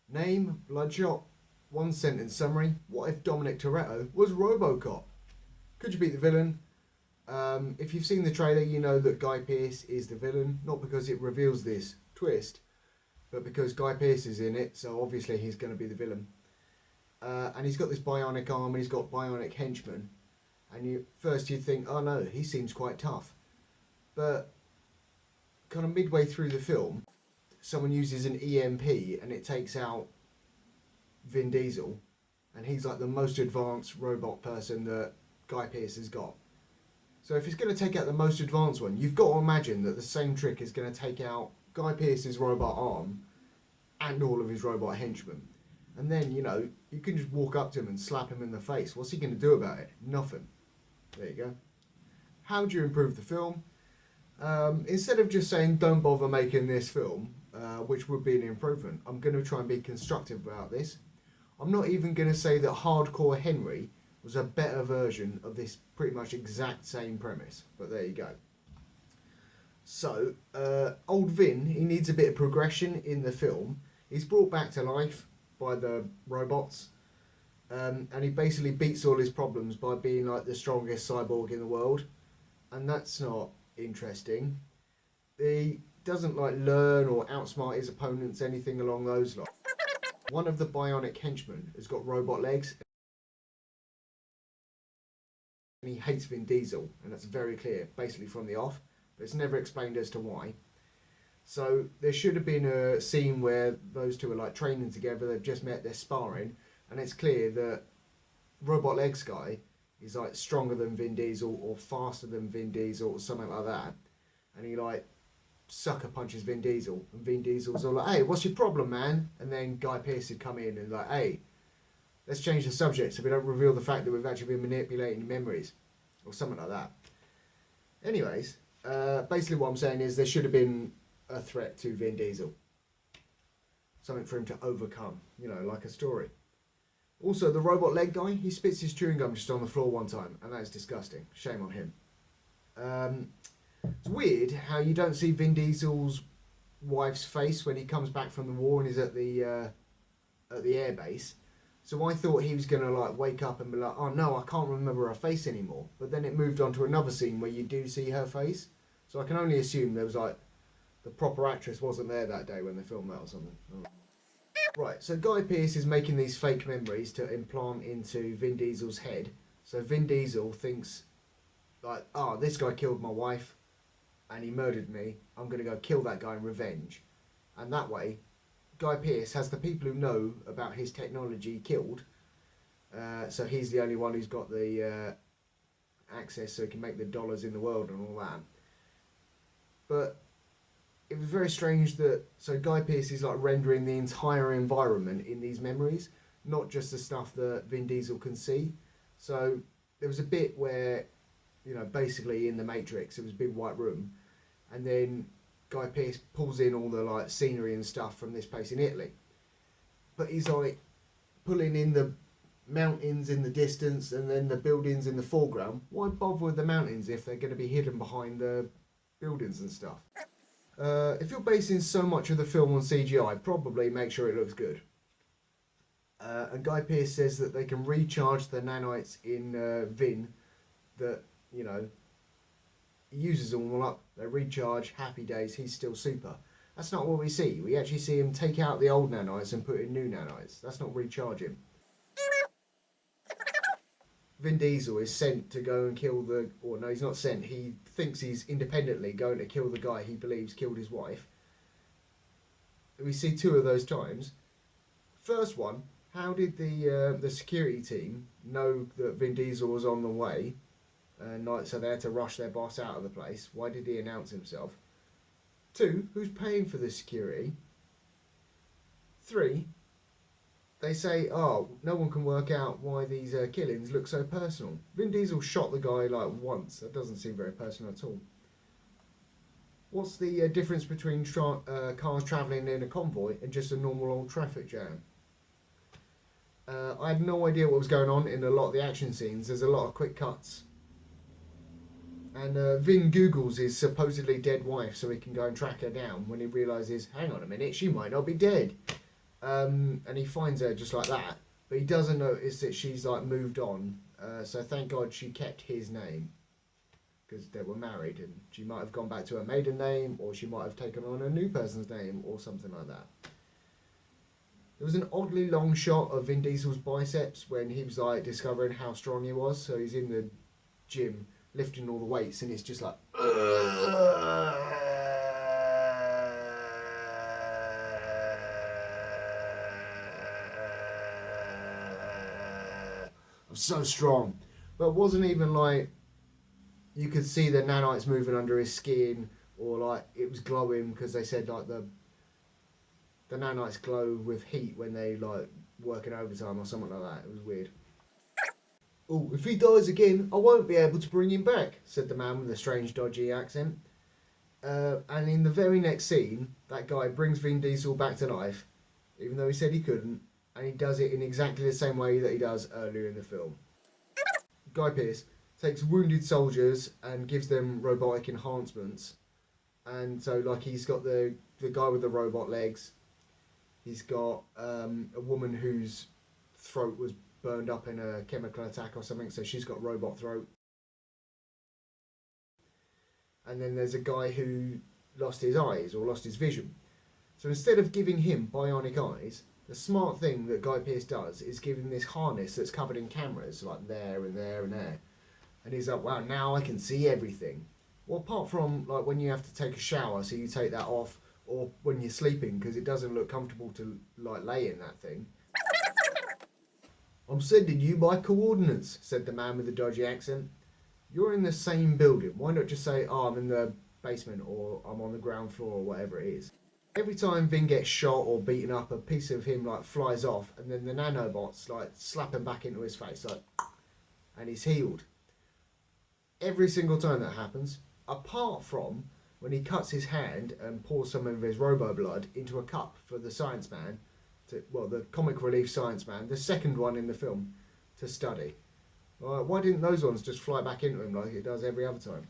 Name, Bloodshot. One sentence summary. What if Dominic Toretto was Robocop? Could you beat the villain? If you've seen the trailer, you know that Guy Pearce is the villain, not because it reveals this twist, but because Guy Pearce is in it, so obviously he's going to be the villain. And he's got this bionic arm and he's got bionic henchmen. And you'd think, oh no, he seems quite tough. But kind of midway through the film, someone uses an EMP and it takes out Vin Diesel, and he's like the most advanced robot person that Guy Pearce has got. So if it's going to take out the most advanced one, you've got to imagine that the same trick is going to take out Guy Pearce's robot arm and all of his robot henchmen. And then, you can just walk up to him and slap him in the face. What's he going to do about it? Nothing. There you go. How do you improve the film? Instead of just saying don't bother making this film, which would be an improvement, I'm going to try and be constructive about this. I'm not even going to say that Hardcore Henry was a better version of this pretty much exact same premise, but there you go. So, old Vin, he needs a bit of progression in the film. He's brought back to life by the robots, and he basically beats all his problems by being like the strongest cyborg in the world, and that's not interesting. He doesn't like learn or outsmart his opponents, anything along those lines. One of the bionic henchmen has got robot legs, and he hates Vin Diesel, and that's very clear, basically from the off, but it's never explained as to why. So there should have been a scene where those two are like training together, they've just met, they're sparring, and it's clear that Robot Legs guy is like stronger than Vin Diesel or faster than Vin Diesel or something like that, and he like sucker punches Vin Diesel, and Vin Diesel's all like, hey, what's your problem, man? And then Guy Pearce would come in and like, hey, let's change the subject so we don't reveal the fact that we've actually been manipulating memories or something like that. Anyways, basically what I'm saying is there should have been a threat to Vin Diesel, something for him to overcome, like a story. Also, the robot leg guy, he spits his chewing gum just on the floor one time, and that is disgusting. Shame on him. It's weird how you don't see Vin Diesel's wife's face when he comes back from the war and is at the airbase. So I thought he was gonna like wake up and be like, oh no, I can't remember her face anymore. But then it moved on to another scene where you do see her face. So I can only assume there was like the proper actress wasn't there that day when they filmed that or something. Right, so Guy Pearce is making these fake memories to implant into Vin Diesel's head. So Vin Diesel thinks like, oh, this guy killed my wife and he murdered me. I'm going to go kill that guy in revenge. And that way, Guy Pearce has the people who know about his technology killed. So he's the only one who's got the access so he can make the dollars in the world and all that. But it was very strange that, so Guy Pearce is like rendering the entire environment in these memories, not just the stuff that Vin Diesel can see. So there was a bit where, basically in the Matrix, it was a big white room, and then Guy Pearce pulls in all the like scenery and stuff from this place in Italy. But he's like pulling in the mountains in the distance and then the buildings in the foreground. Why bother with the mountains if they're going to be hidden behind the buildings and stuff? If you're basing so much of the film on CGI, probably make sure it looks good. And Guy Pearce says that they can recharge the nanites in Vin that, he uses them all up. They recharge, happy days, he's still super. That's not what we see. We actually see him take out the old nanites and put in new nanites. That's not recharging. Vin Diesel is sent to go and kill or no, he's not sent. He thinks he's independently going to kill the guy he believes killed his wife. We see two of those times. First one, how did the security team know that Vin Diesel was on the way? So they had to rush their boss out of the place. Why did he announce himself? 2, who's paying for the security? 3, they say, oh, no one can work out why these killings look so personal. Vin Diesel shot the guy like once. That doesn't seem very personal at all. What's the difference between cars travelling in a convoy and just a normal old traffic jam? I had no idea what was going on in a lot of the action scenes. There's a lot of quick cuts. And Vin Googles his supposedly dead wife so he can go and track her down when he realises, hang on a minute, she might not be dead. And he finds her just like that, but he doesn't notice that she's like moved on. So thank God she kept his name, because they were married, and she might have gone back to her maiden name, or she might have taken on a new person's name, or something like that. There was an oddly long shot of Vin Diesel's biceps when he was like discovering how strong he was. So he's in the gym lifting all the weights, and it's just like, I'm so strong. But it wasn't even like you could see the nanites moving under his skin, or like it was glowing, because they said like the nanites glow with heat when they like working overtime or something like that. It was weird. Oh, if he dies again, I won't be able to bring him back, said the man with a strange, dodgy accent. And in the very next scene, that guy brings Vin Diesel back to life, even though he said he couldn't, and he does it in exactly the same way that he does earlier in the film. Guy Pearce takes wounded soldiers and gives them robotic enhancements. And so, like, he's got the guy with the robot legs. He's got a woman whose throat was burned up in a chemical attack or something, so she's got robot throat. And then there's a guy who lost his eyes or lost his vision. So instead of giving him bionic eyes, the smart thing that Guy Pearce does is give him this harness that's covered in cameras, like there and there and there. And he's like, wow, now I can see everything. Well, apart from like when you have to take a shower, so you take that off, or when you're sleeping, because it doesn't look comfortable to like lay in that thing. I'm sending you my coordinates, said the man with the dodgy accent. You're in the same building. Why not just say, oh, I'm in the basement, or I'm on the ground floor, or whatever it is. Every time Vin gets shot or beaten up, a piece of him like flies off, and then the nanobots like slap him back into his face, like, and he's healed. Every single time that happens, apart from when he cuts his hand and pours some of his robo blood into a cup for the science man, the comic relief science man, the second one in the film, to study. Why didn't those ones just fly back into him like it does every other time?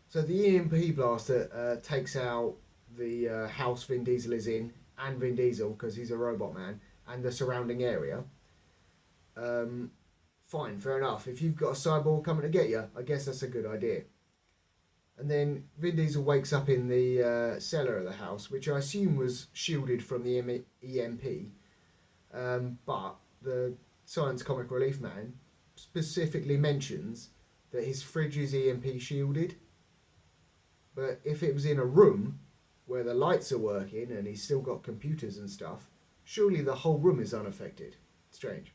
So the EMP blaster takes out the house Vin Diesel is in, and Vin Diesel, because he's a robot man, and the surrounding area. Fine, fair enough. If you've got a cyborg coming to get you, I guess that's a good idea. And then Vin Diesel wakes up in the cellar of the house, which I assume was shielded from the EMP. But the science comic relief man specifically mentions that his fridge is EMP shielded. But if it was in a room where the lights are working and he's still got computers and stuff, surely the whole room is unaffected. Strange.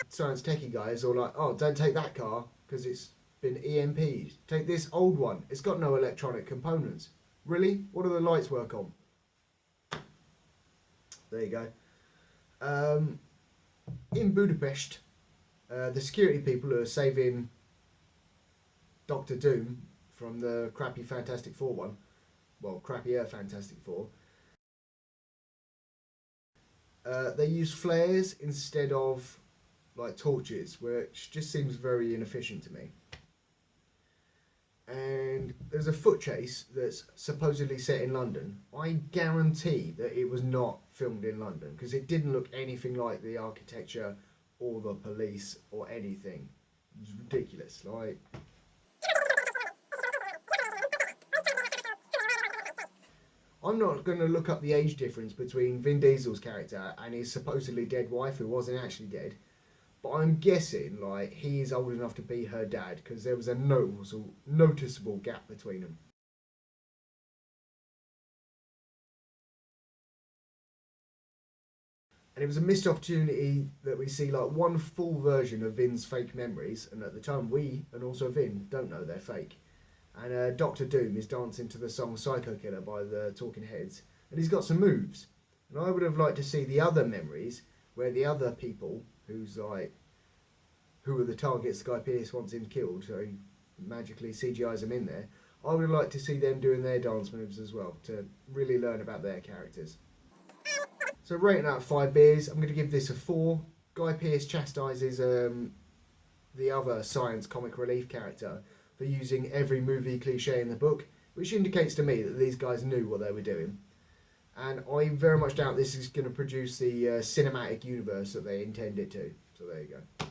Science techie guys are like, oh, don't take that car because it's been EMP'd. Take this old one. It's got no electronic components. Really? What do the lights work on? There you go. In Budapest, the security people who are saving Doctor Doom from the crappy Fantastic Four one, well, crappier Fantastic Four, they use flares instead of like torches, which just seems very inefficient to me. And there's a foot chase that's supposedly set in London. I guarantee that it was not filmed in London, because it didn't look anything like the architecture or the police or anything. It was ridiculous. Like, I'm not going to look up the age difference between Vin Diesel's character and his supposedly dead wife, who wasn't actually dead. But I'm guessing like he's old enough to be her dad, because there was a noticeable gap between them. And it was a missed opportunity that we see like one full version of Vin's fake memories, and at the time we, and also Vin, don't know they're fake. And Doctor Doom is dancing to the song Psycho Killer by the Talking Heads, and he's got some moves. And I would have liked to see the other memories where the other people who are the targets Guy Pearce wants him killed, so he magically CGIs them in there. I would like to see them doing their dance moves as well, to really learn about their characters. So rating out of 5 beers, I'm going to give this a 4. Guy Pearce chastises the other science comic relief character for using every movie cliche in the book, which indicates to me that these guys knew what they were doing. And I very much doubt this is going to produce the cinematic universe that they intend it to. So there you go.